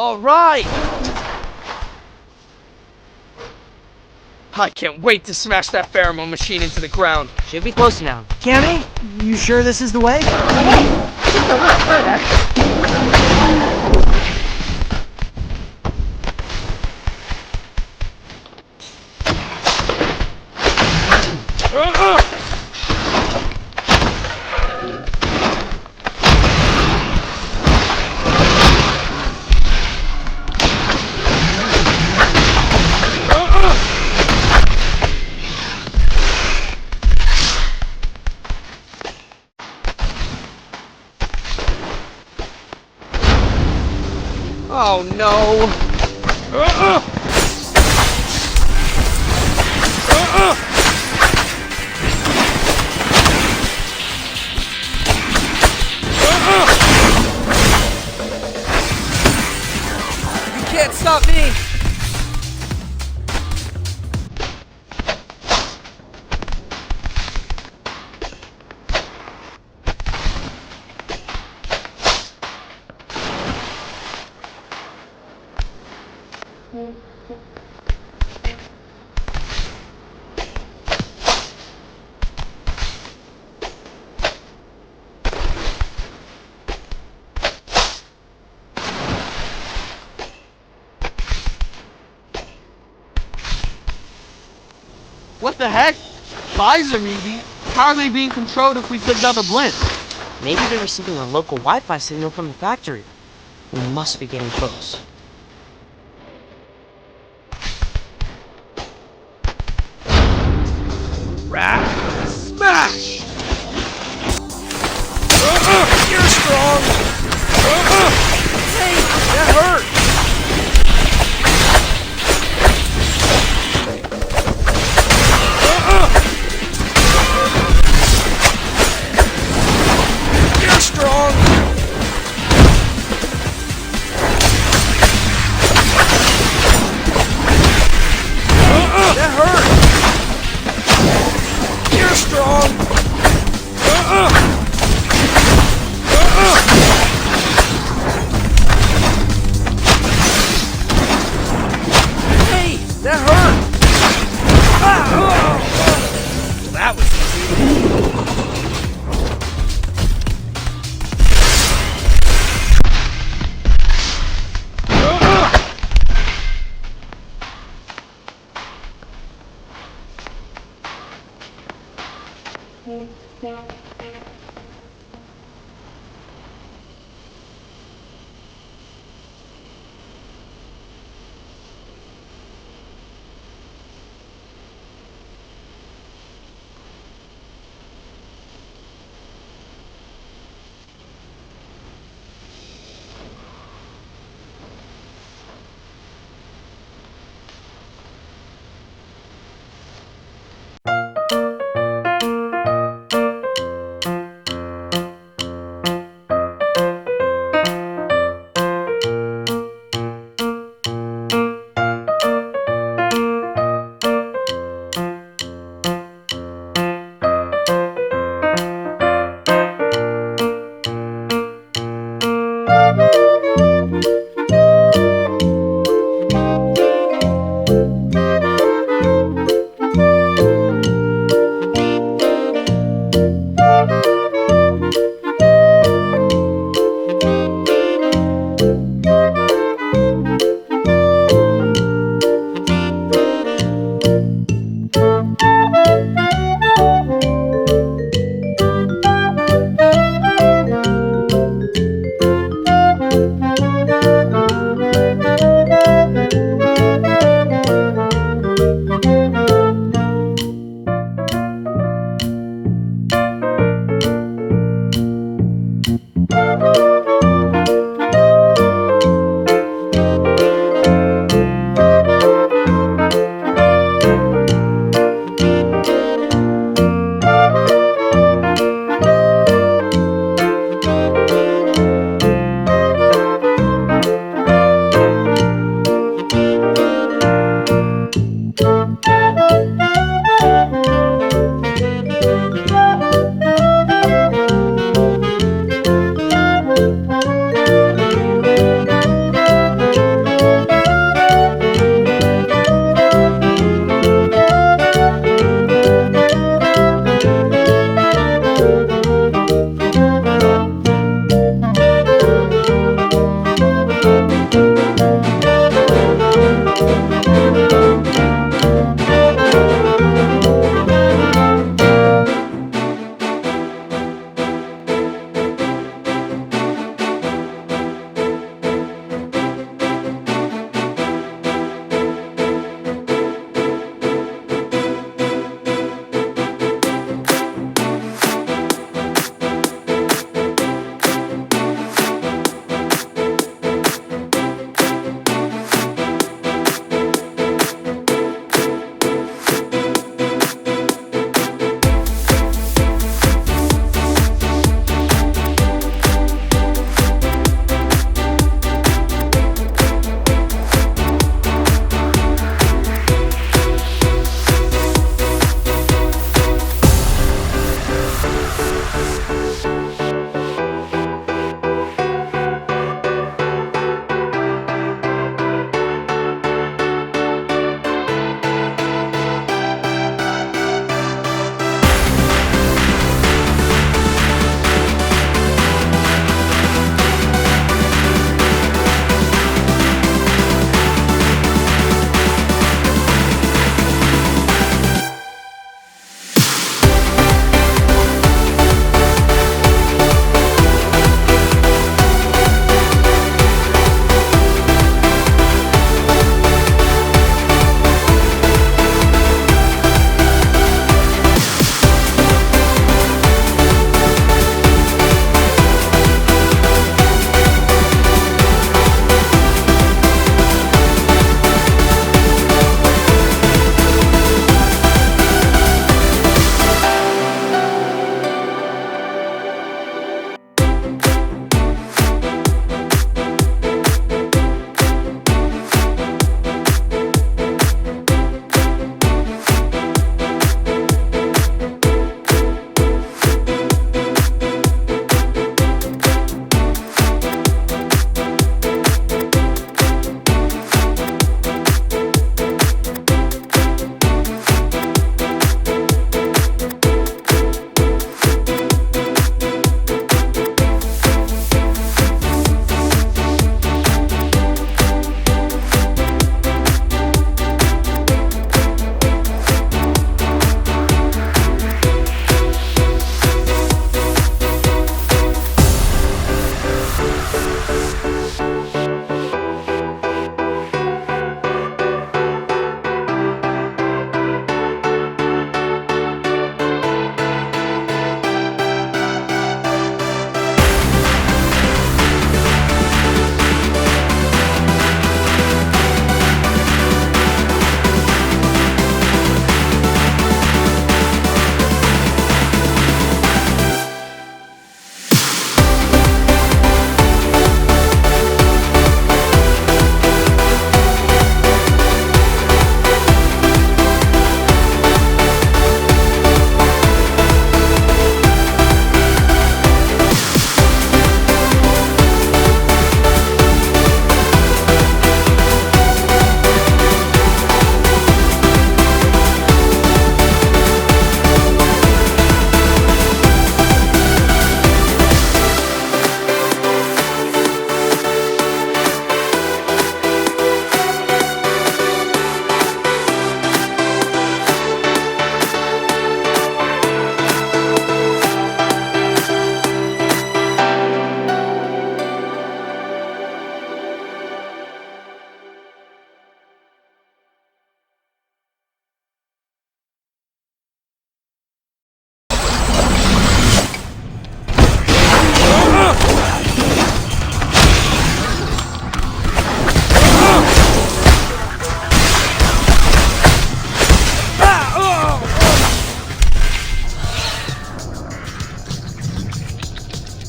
Alright! I can't wait to smash that pheromone machine into the ground. Should be close now. Cammy, you sure this is the way? Oh no! You can't stop me! What the heck? Visor maybe? How are they being controlled if we picked up a blimp? Maybe they're receiving a local Wi-Fi signal from the factory. We must be getting close. Smash! You're strong! Hey, that hurt! You're strong! That hurt! You're strong! Hey, that hurt! That was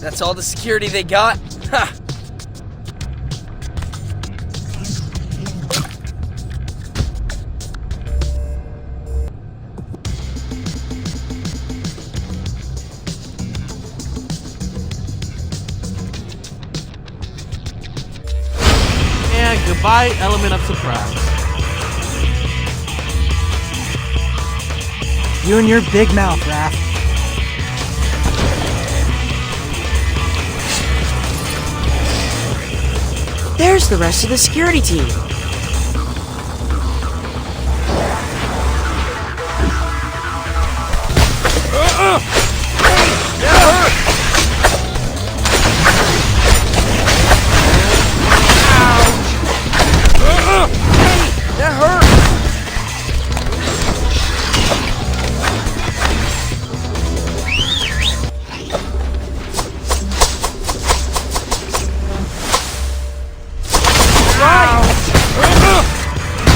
That's all the security they got? Ha! And goodbye, element of surprise. You and your big mouth, Raph. There's the rest of the security team. That hurt!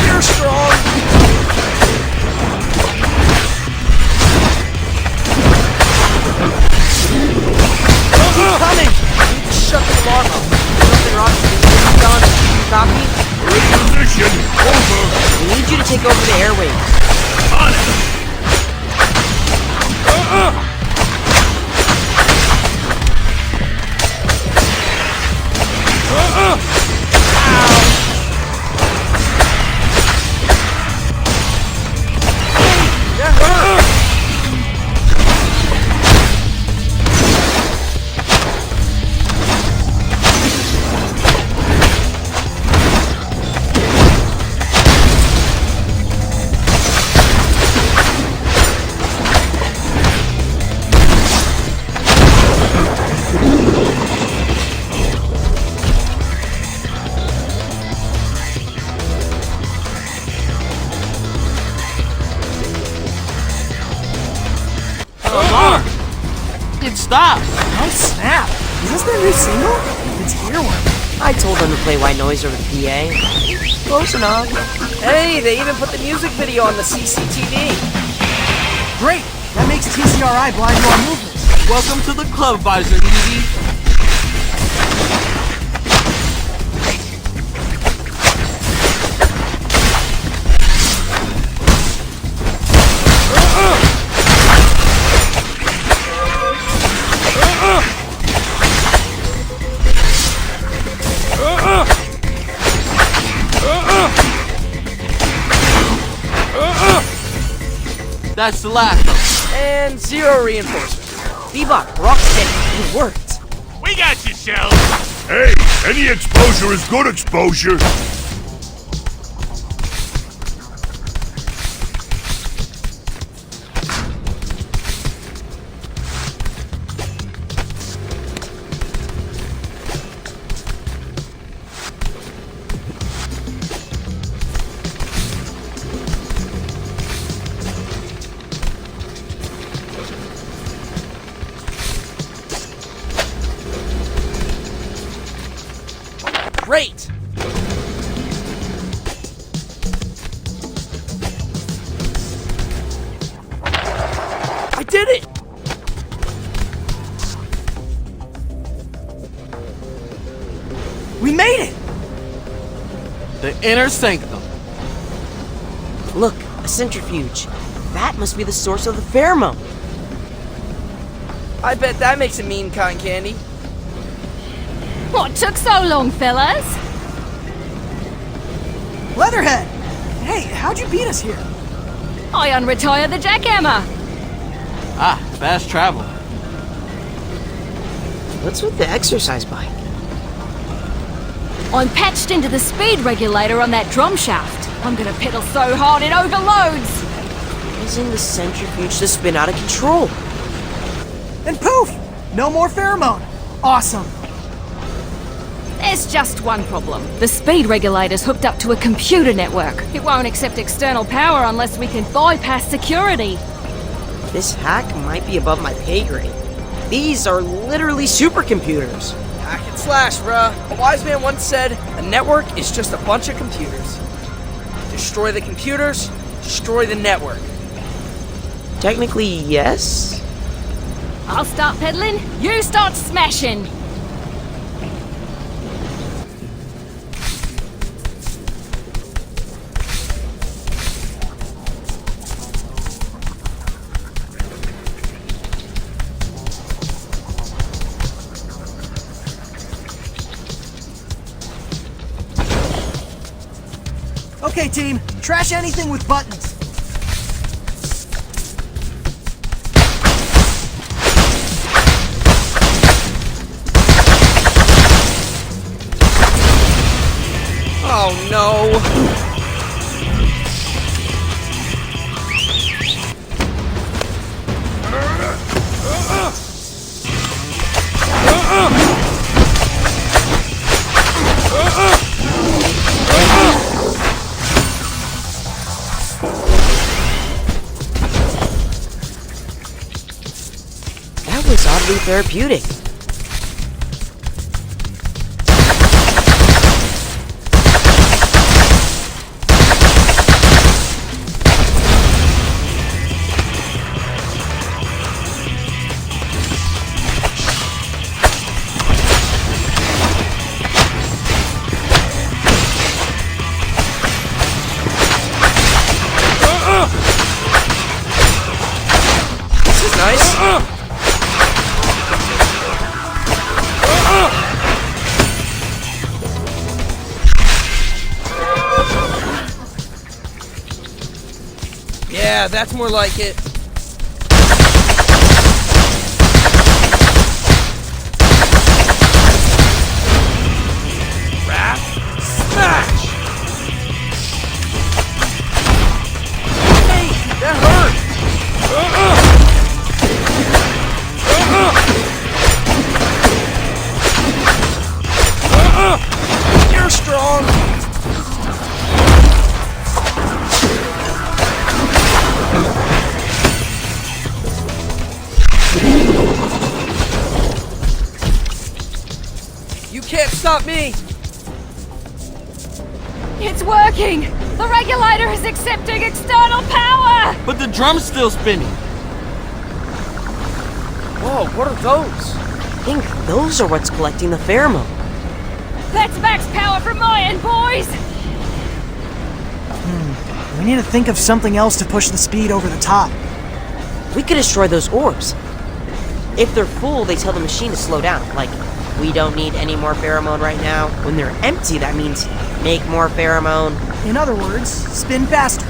You're strong! Keep coming! Shut the alarm off. Something wrong with the done. Copy? Position, over. We need you to take over the airwaves. On it. That hurt! It stopped. Oh snap! Is this their new single? It's Earworm. I told them to play white noise over the PA. Close enough. Hey, they even put the music video on the CCTV. Great! That makes TCRI blind to our movements. Welcome to the club, Visor Edie. That's the last of them. And 0 reinforcement. Bebop, Rocksteady, it worked. We got you, Shell. Hey, any exposure is good exposure. Great! I did it! We made it! The inner sanctum. Look, a centrifuge. That must be the source of the pheromone. I bet that makes a mean cotton candy. What took so long, fellas? Leatherhead! Hey, how'd you beat us here? I unretire the jackhammer. Ah, fast travel. What's with the exercise bike? I'm patched into the speed regulator on that drum shaft. I'm gonna pedal so hard it overloads. Causing the centrifuge to spin out of control. And poof! No more pheromone! Awesome! There's just one problem. The speed regulator's hooked up to a computer network. It won't accept external power unless we can bypass security. This hack might be above my pay grade. These are literally supercomputers. Hack and slash, bruh. A wise man once said, a network is just a bunch of computers. Destroy the computers, destroy the network. Technically, yes. I'll start pedaling, you start smashing. Okay, team. Trash anything with buttons. Oh no! That was oddly therapeutic. This is nice. Yeah, that's more like it. Wrath, smash! Hey, that hurt! You're strong! You can't stop me! It's working! The regulator is accepting external power! But the drum's still spinning. Whoa, what are those? I think those are what's collecting the pheromone. That's max power from my end, boys! We need to think of something else to push the speed over the top. We could destroy those orbs. If they're full, they tell the machine to slow down. Like, we don't need any more pheromone right now. When they're empty, that means make more pheromone. In other words, spin faster.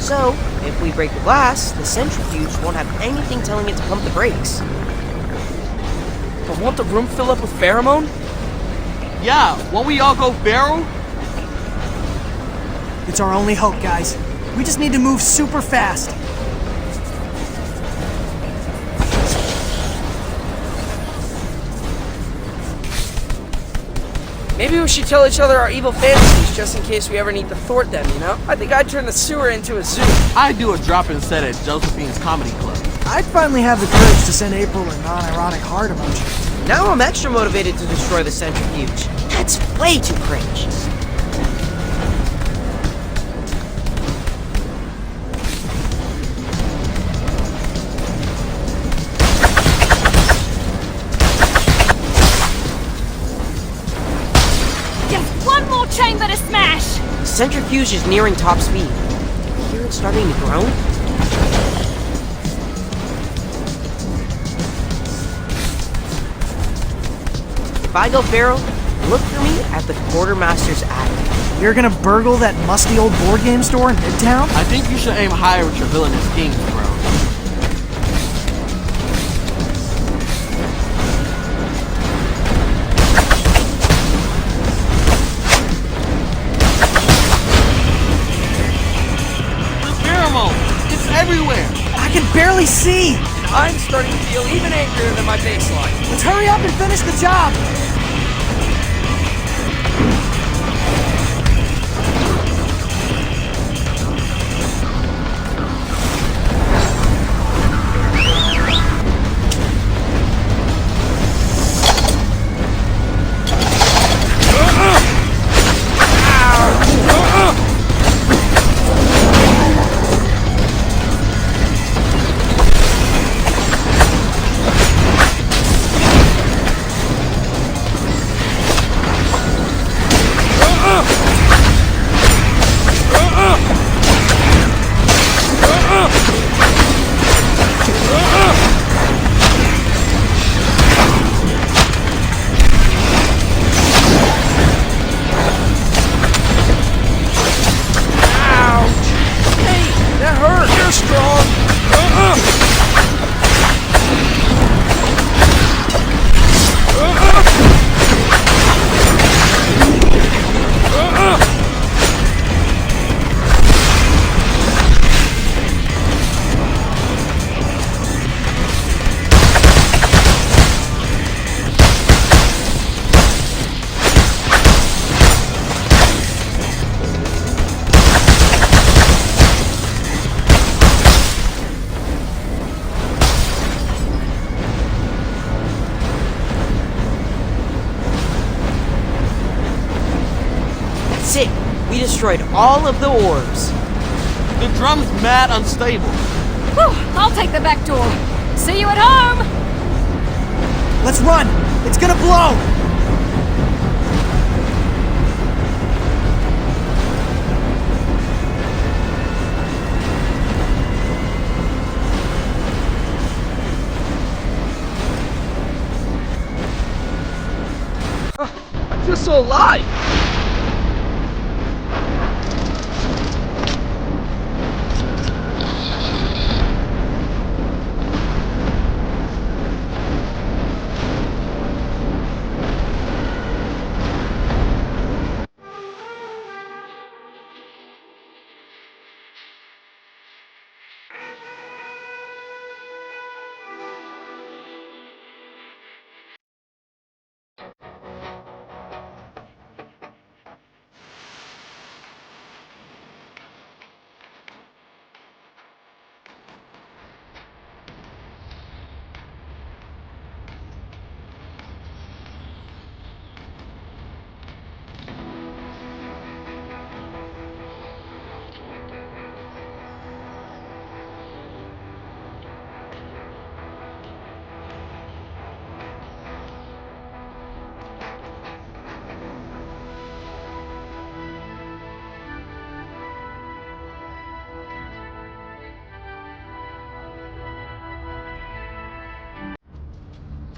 So, if we break the glass, the centrifuge won't have anything telling it to pump the brakes. But won't the room fill up with pheromone? Yeah, won't we all go feral? It's our only hope, guys. We just need to move super fast. Maybe we should tell each other our evil fantasies just in case we ever need to thwart them, you know? I think I'd turn the sewer into a zoo. I'd do a drop-in set at Josephine's Comedy Club. I'd finally have the courage to send April a non-ironic heart emoji. Now I'm extra motivated to destroy the centrifuge. That's way too cringe. Just one more chamber to smash! The centrifuge is nearing top speed. Do you hear it starting to groan? If I go feral, look for me at the quartermaster's attic. You're gonna burgle that musty old board game store in Midtown? I think you should aim higher with your villainous schemes, bro. The pheromone! It's everywhere! I can barely see! I'm starting to feel even angrier than my baseline. Let's hurry up and finish the job! Sick! We destroyed all of the orbs. The drum's mad unstable. Whew, I'll take the back door. See you at home! Let's run! It's gonna blow! I feel so alive!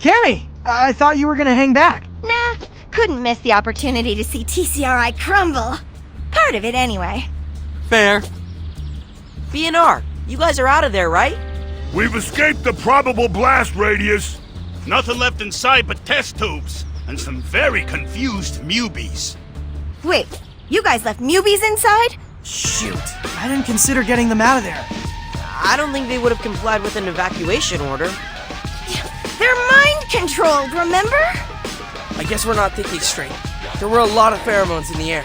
Cammy, I thought you were gonna hang back. Nah, couldn't miss the opportunity to see TCRI crumble. Part of it, anyway. Fair. BNR, you guys are out of there, right? We've escaped the probable blast radius. Nothing left inside but test tubes and some very confused mubies. Wait, you guys left mubies inside? Shoot, I didn't consider getting them out of there. I don't think they would have complied with an evacuation order. They're mind-controlled, remember? I guess we're not thinking straight. There were a lot of pheromones in the air.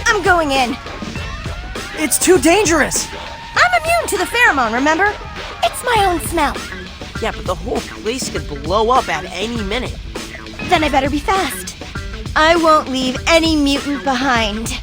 I'm going in. It's too dangerous! I'm immune to the pheromone, remember? It's my own smell. Yeah, but the whole place could blow up at any minute. Then I better be fast. I won't leave any mutant behind.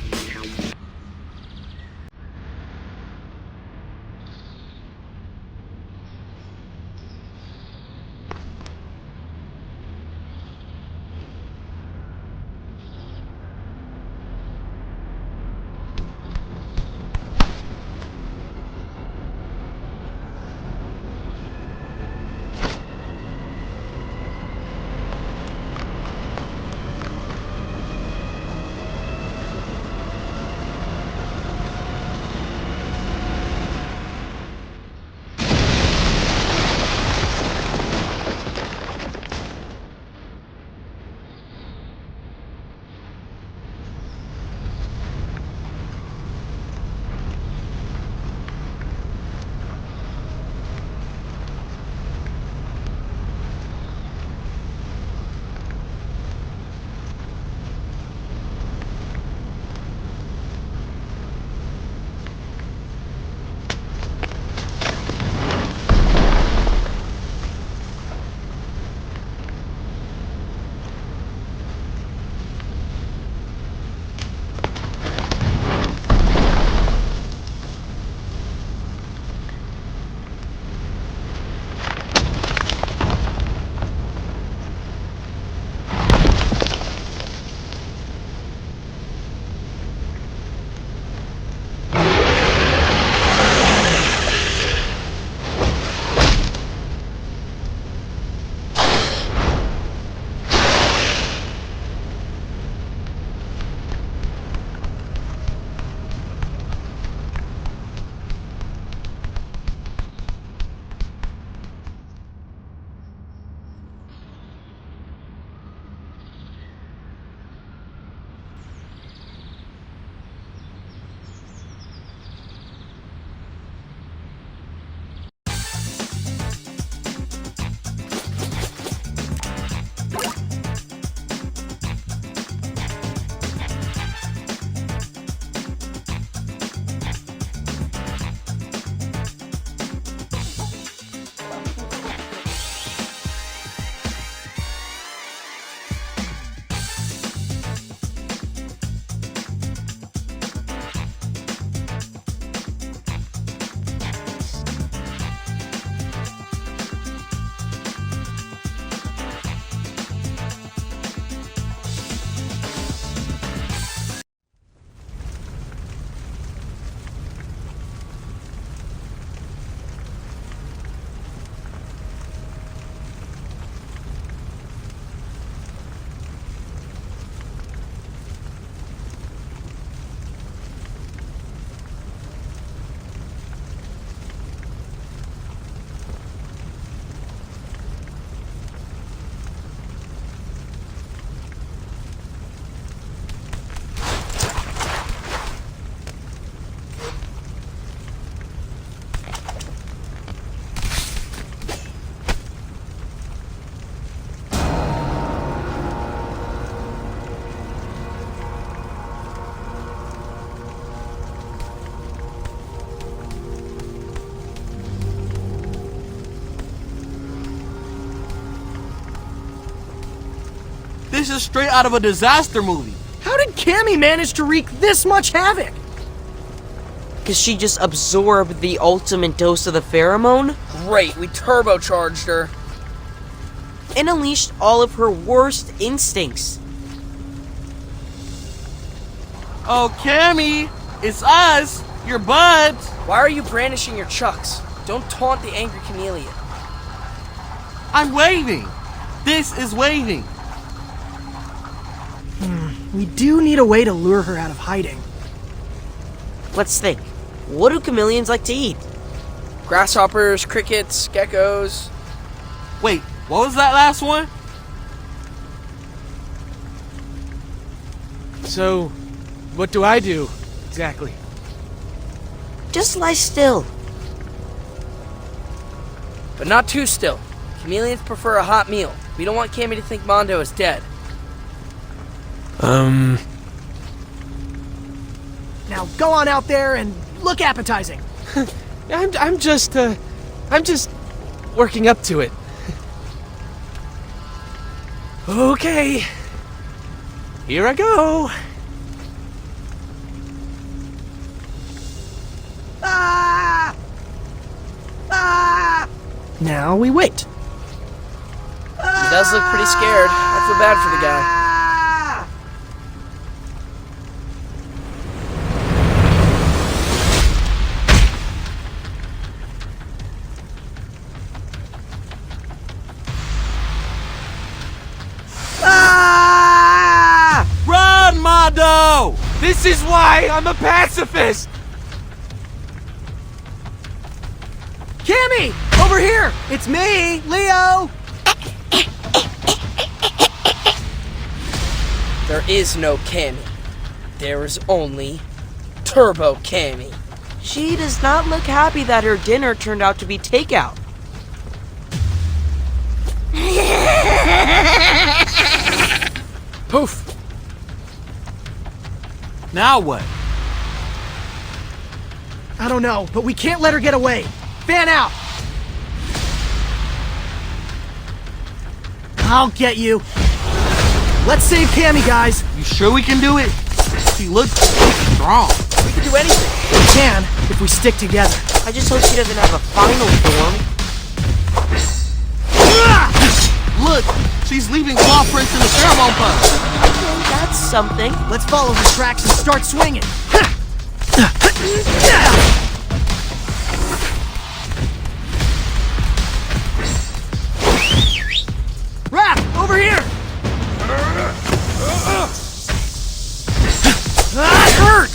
This is straight out of a disaster movie. How did Cammy manage to wreak this much havoc? Because she just absorbed the ultimate dose of the pheromone Great, we turbocharged her. and unleashed all of her worst instincts. Oh, Cammy, it's us, your buds. Why are you brandishing your chucks? Don't taunt the angry chameleon. I'm waving. This is waving. We do need a way to lure her out of hiding. Let's think. What do chameleons like to eat? Grasshoppers, crickets, geckos. Wait, what was that last one? So, what do I do, exactly? Just lie still. But not too still. Chameleons prefer a hot meal. We don't want Cammy to think Mondo is dead. Now go on out there and look appetizing. I'm just working up to it. Okay. Here I go. Ah! Ah! Now we wait. He does look pretty scared. I feel bad for the guy. Ah! Run, Mondo! This is why I'm a pacifist. Cammy! Over here! It's me, Leo! There is no Cammy. There is only Turbo Cammy. She does not look happy that her dinner turned out to be takeout. Poof! Now what? I don't know, but we can't let her get away. Fan out! I'll get you. Let's save Cammy, guys. You sure we can do it? She looks strong. We can do anything. We can, if we stick together. I just hope she doesn't have a final form. Look, she's leaving claw prints in the pheromone puff. Okay, that's something. Let's follow her tracks and start swinging. Raph, over here! That hurt!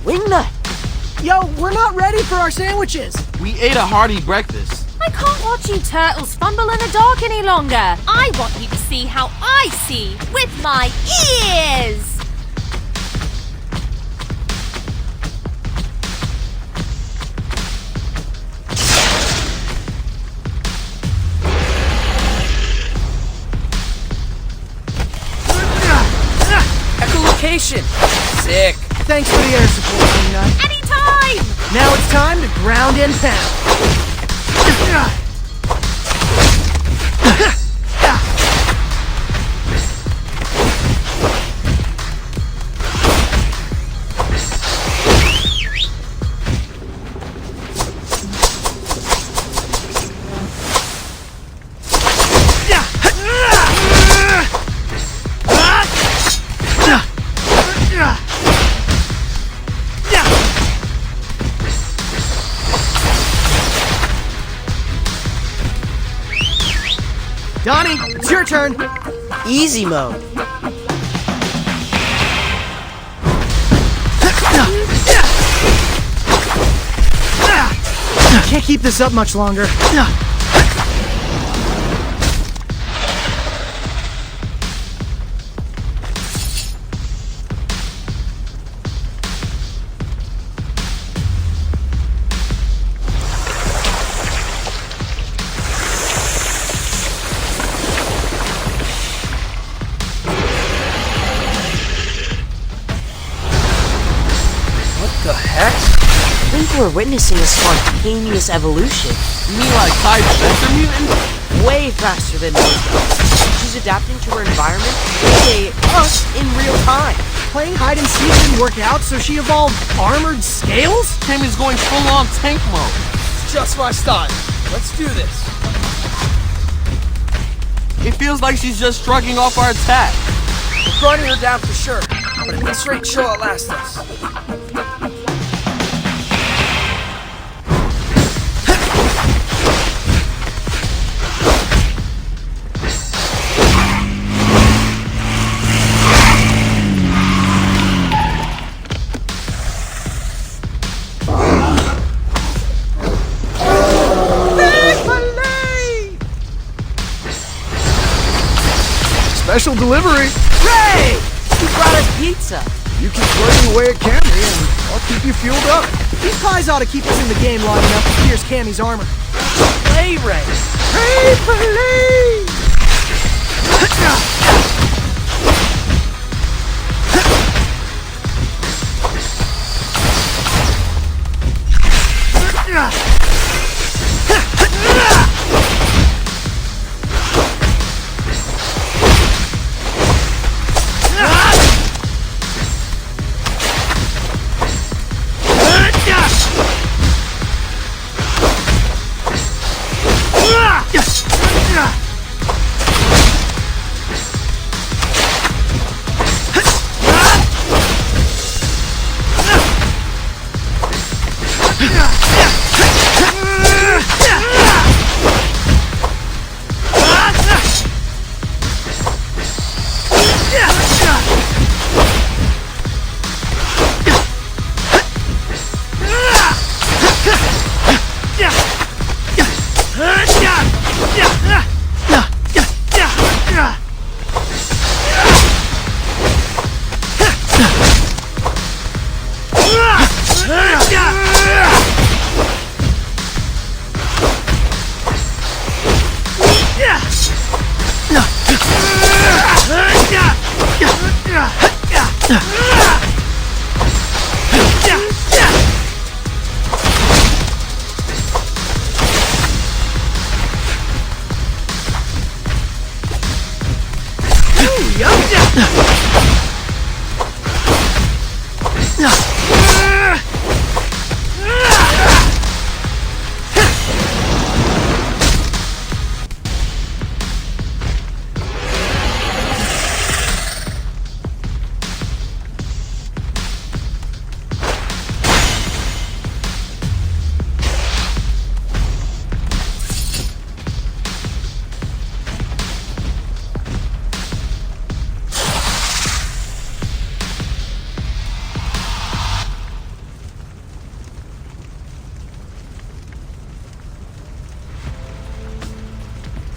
Wingnut! Yo, we're not ready for our sandwiches. We ate a hearty breakfast. I can't watch you turtles fumble in the dark any longer. I want you to see how I see with my ears. Echolocation! Sick. Thanks for the air support, Wingnut. Anytime! Now it's time to ground and pound. Donnie, it's your turn. Easy mode. Can't keep this up much longer. The heck? I think we're witnessing a spontaneous evolution. You mean like Ty's Spencer mutant? Way faster than most of us. She's adapting to her environment, aka us, in real time. Playing hide and seek didn't work out, so she evolved armored scales? Cammy's going full-on tank mode. It's just my style. Let's do this. It feels like she's just shrugging off our attack. We're grinding her down for sure, but at this rate, she'll outlast us. Special delivery! Ray! You brought us pizza! You keep plugging away at Cammy and I'll keep you fueled up. These pies ought to keep us in the game long enough to pierce Cammy's armor. Play, Ray. Hey, police!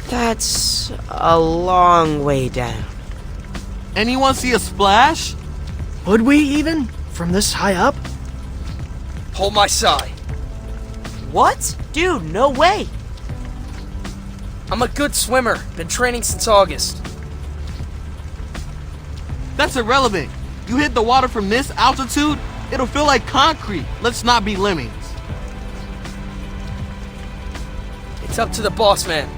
That's a long way down. Anyone see a splash? Would we even? From this high up? Hold my side. What? Dude, no way! I'm a good swimmer. Been training since August. That's irrelevant. You hit the water from this altitude, it'll feel like concrete. Let's not be lemmings. It's up to the boss man.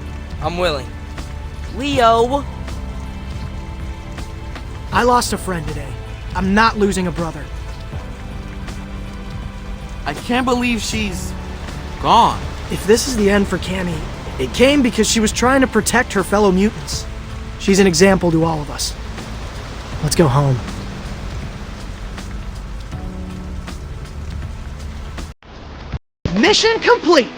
I'm willing. Leo! I lost a friend today. I'm not losing a brother. I can't believe she's gone. If this is the end for Cammy, it came because she was trying to protect her fellow mutants. She's an example to all of us. Let's go home. Mission complete!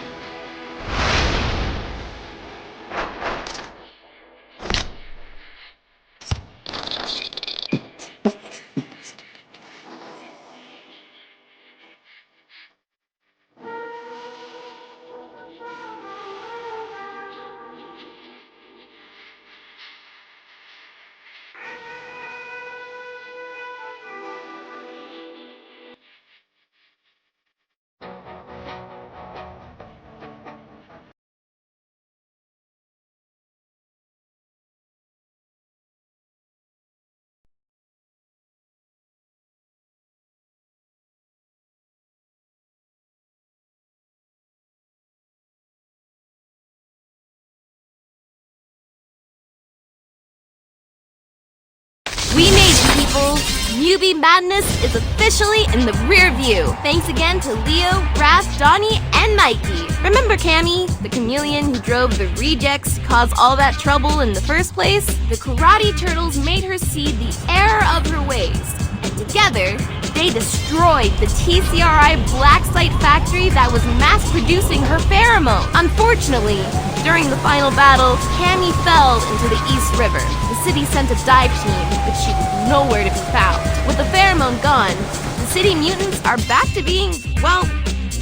We made it, people! Newbie madness is officially in the rear view. Thanks again to Leo, Raph, Donnie, and Mikey. Remember Cammy, the chameleon who drove the rejects to cause all that trouble in the first place? The Karate Turtles made her see the error of her ways. And together, they destroyed the TCRI black site factory that was mass-producing her pheromone. Unfortunately, during the final battle, Cammy fell into the East River. The city sent a dive team, but she was nowhere to be found. With the pheromone gone, the city mutants are back to being, well,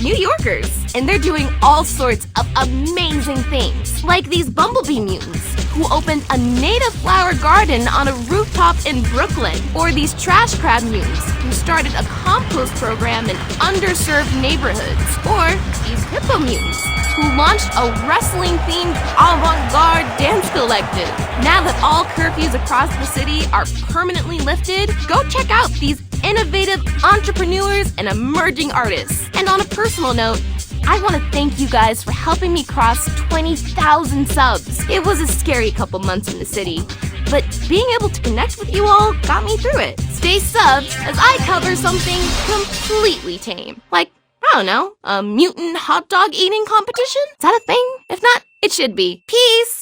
New Yorkers. And they're doing all sorts of amazing things. Like these bumblebee mutants, who opened a native flower garden on a rooftop in Brooklyn. Or these trash crab mutants, who started a compost program in underserved neighborhoods. Or these hippo mutants, who launched a wrestling-themed avant-garde dance collective. Now that all curfews across the city are permanently lifted, go check out these innovative entrepreneurs and emerging artists. And on a personal note, I want to thank you guys for helping me cross 20,000 subs. It was a scary couple months in the city, but being able to connect with you all got me through it. Stay subbed as I cover something completely tame. Like, I don't know, a mutant hot dog eating competition? Is that a thing? If not, it should be. Peace!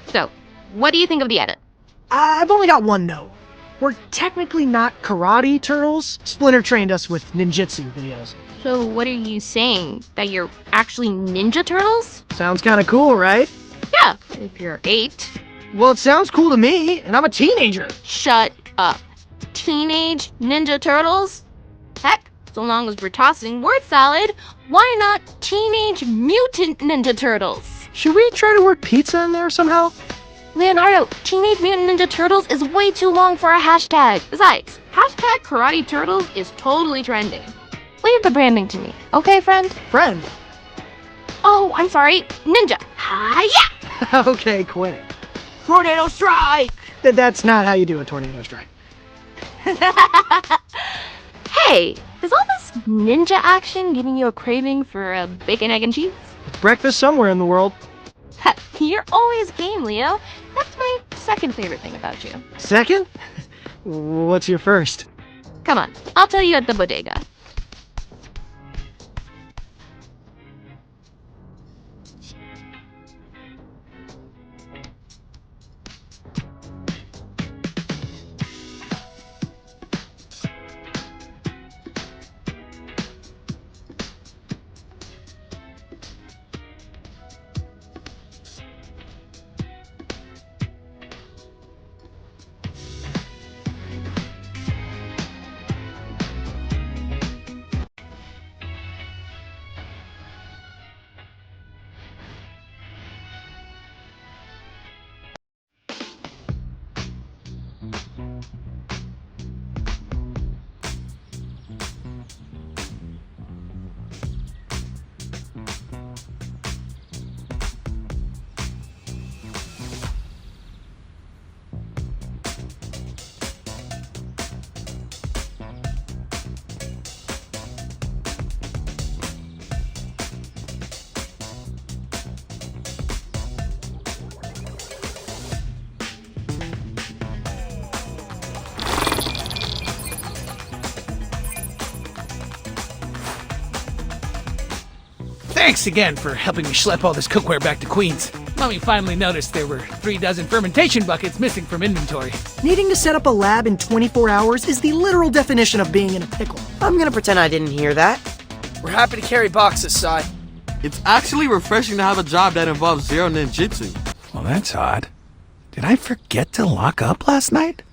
So, what do you think of the edit? I've only got one note. We're technically not karate turtles. Splinter trained us with ninjutsu videos. So what are you saying? That you're actually Ninja Turtles? Sounds kind of cool, right? Yeah, if you're 8. Well, it sounds cool to me, and I'm a teenager. Shut up. Teenage Ninja Turtles? Heck, so long as we're tossing word salad, why not Teenage Mutant Ninja Turtles? Should we try to work pizza in there somehow? Leonardo, Teenage Mutant Ninja Turtles is way too long for a hashtag. Besides, hashtag Karate Turtles is totally trending. Leave the branding to me, okay, friend? Friend? Oh, I'm sorry, Ninja. Hi-ya! Okay, quit. Tornado strike! That's not how you do a tornado strike. Hey, is all this ninja action giving you a craving for a bacon, egg, and cheese? Breakfast somewhere in the world. You're always game, Leo. That's my second favorite thing about you. Second? What's your first? Come on, I'll tell you at the bodega. Thanks again for helping me schlep all this cookware back to Queens. Mommy finally noticed there were 36 fermentation buckets missing from inventory. Needing to set up a lab in 24 hours is the literal definition of being in a pickle. I'm gonna pretend I didn't hear that. We're happy to carry boxes, Sai. It's actually refreshing to have a job that involves zero ninjutsu. Well, that's odd. Did I forget to lock up last night?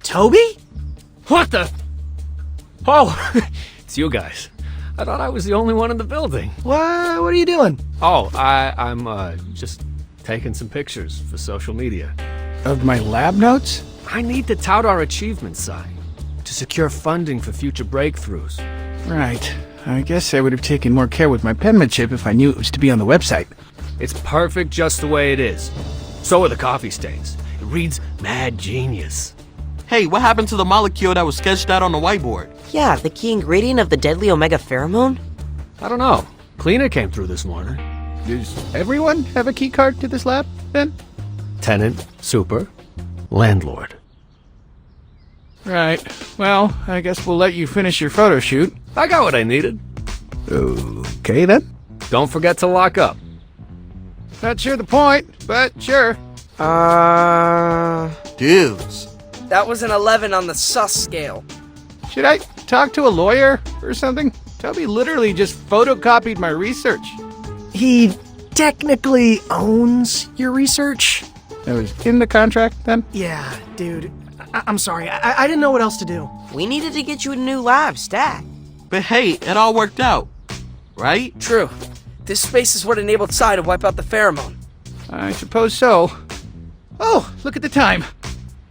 Toby? What the? Oh, it's you guys. I thought I was the only one in the building. What are you doing? Oh, I'm just taking some pictures for social media. Of my lab notes? I need to tout our achievements, Si, to secure funding for future breakthroughs. Right. I guess I would have taken more care with my penmanship if I knew it was to be on the website. It's perfect just the way it is. So are the coffee stains. It reads Mad Genius. Hey, what happened to the molecule that was sketched out on the whiteboard? Yeah, the key ingredient of the deadly Omega pheromone? I don't know. Cleaner came through this morning. Does everyone have a key card to this lab, then? Tenant, super, landlord. Right. Well, I guess we'll let you finish your photo shoot. I got what I needed. Okay, then. Don't forget to lock up. Not sure the point, but sure. Dudes. That was an 11 on the sus scale. Should I talk to a lawyer or something? Toby literally just photocopied my research. He technically owns your research? That was in the contract, then? Yeah, dude. I'm sorry. I didn't know what else to do. We needed to get you a new lab, stat. But hey, it all worked out. Right? True. This space is what enabled Sai to wipe out the pheromone. I suppose so. Oh, look at the time.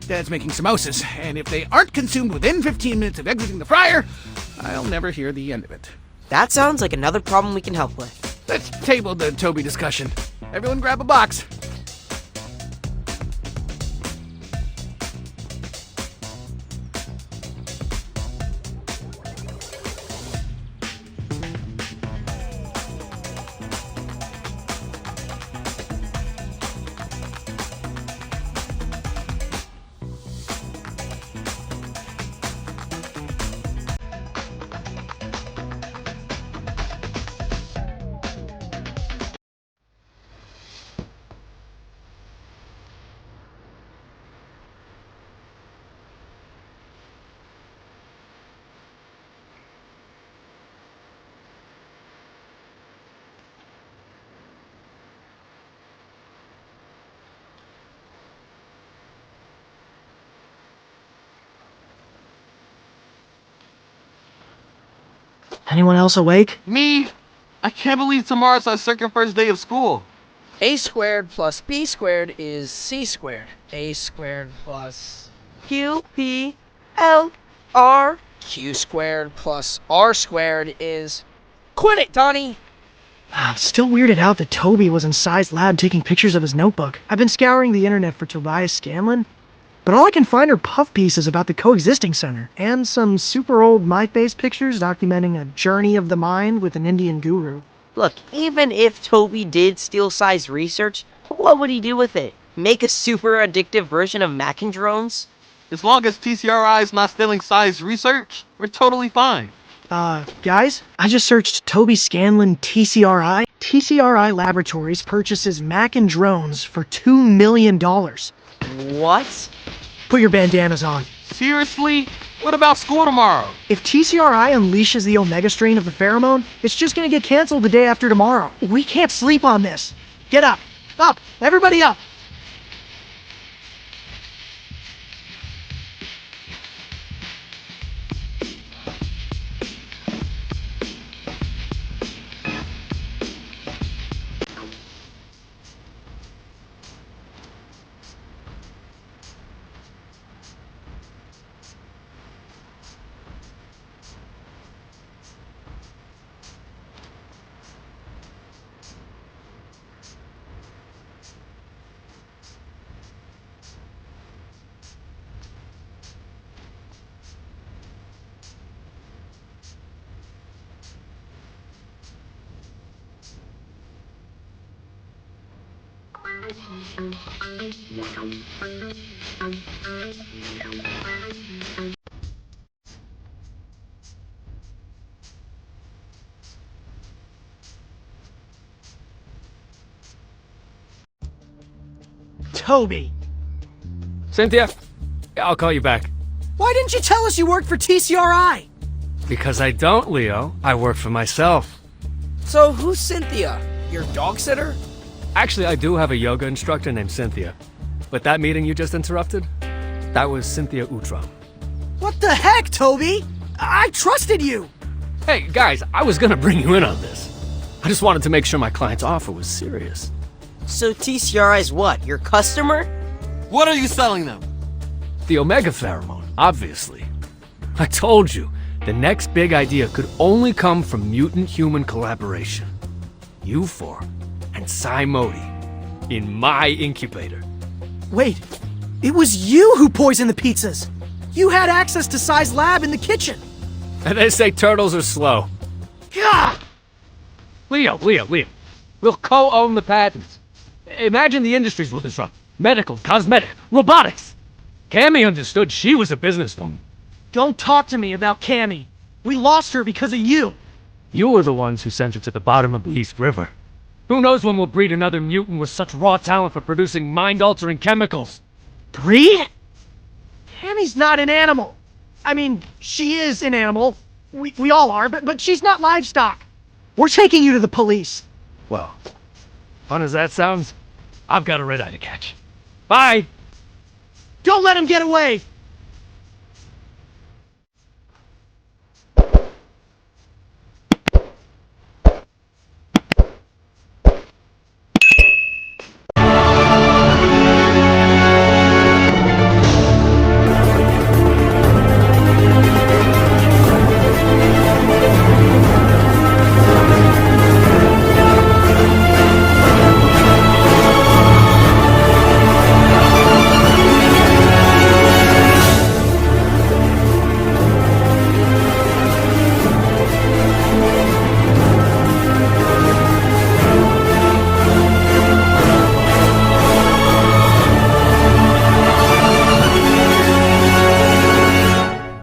Dad's making samosas, and if they aren't consumed within 15 minutes of exiting the fryer, I'll never hear the end of it. That sounds like another problem we can help with. Let's table the Toby discussion. Everyone grab a box. Anyone else awake? Me? I can't believe tomorrow's our second first day of school. A squared plus B squared is C squared. A squared plus Q, P, L, R. Q squared plus R squared is... Quit it, Donnie! Still weirded out that Toby was in Sai's lab taking pictures of his notebook. I've been scouring the internet for Tobias Scanlon, but all I can find are puff pieces about the coexisting center, and some super old MySpace pictures documenting a journey of the mind with an Indian guru. Look, even if Toby did steal Sai's research, what would he do with it? Make a super addictive version of Mackin drones? As long as TCRI is not stealing Sai's research, we're totally fine. Guys, I just searched Toby Scanlon TCRI. TCRI Laboratories purchases Mackin drones for $2 million. What? Put your bandanas on. Seriously? What about school tomorrow? If TCRI unleashes the Omega strain of the pheromone, it's just gonna get canceled the day after tomorrow. We can't sleep on this. Get up. Up. Everybody up. Toby. Cynthia, I'll call you back. Why didn't you tell us you worked for TCRI? Because I don't, Leo. I work for myself. So who's Cynthia? Your dog sitter? Actually, I do have a yoga instructor named Cynthia. But that meeting you just interrupted? That was Cynthia Utram. What the heck, Toby? I trusted you! Hey, guys, I was gonna bring you in on this. I just wanted to make sure my client's offer was serious. So TCRI's what? Your customer? What are you selling them? The Omega Pheromone, obviously. I told you, the next big idea could only come from mutant-human collaboration. You four and Sai Modi in my incubator. Wait, it was you who poisoned the pizzas! You had access to Sai's lab in the kitchen! And they say turtles are slow. Gah! Leo. We'll co-own the patents. Imagine the industries we'll disrupt. Medical, cosmetic, robotics. Cammy understood she was a businesswoman. Don't talk to me about Cammy. We lost her because of you. You were the ones who sent her to the bottom of the East River. Who knows when we'll breed another mutant with such raw talent for producing mind-altering chemicals? Breed? Cammy's not an animal. I mean, she is an animal. We all are, but she's not livestock. We're taking you to the police. Well, fun as that sounds, I've got a red eye to catch. Bye! Don't let him get away!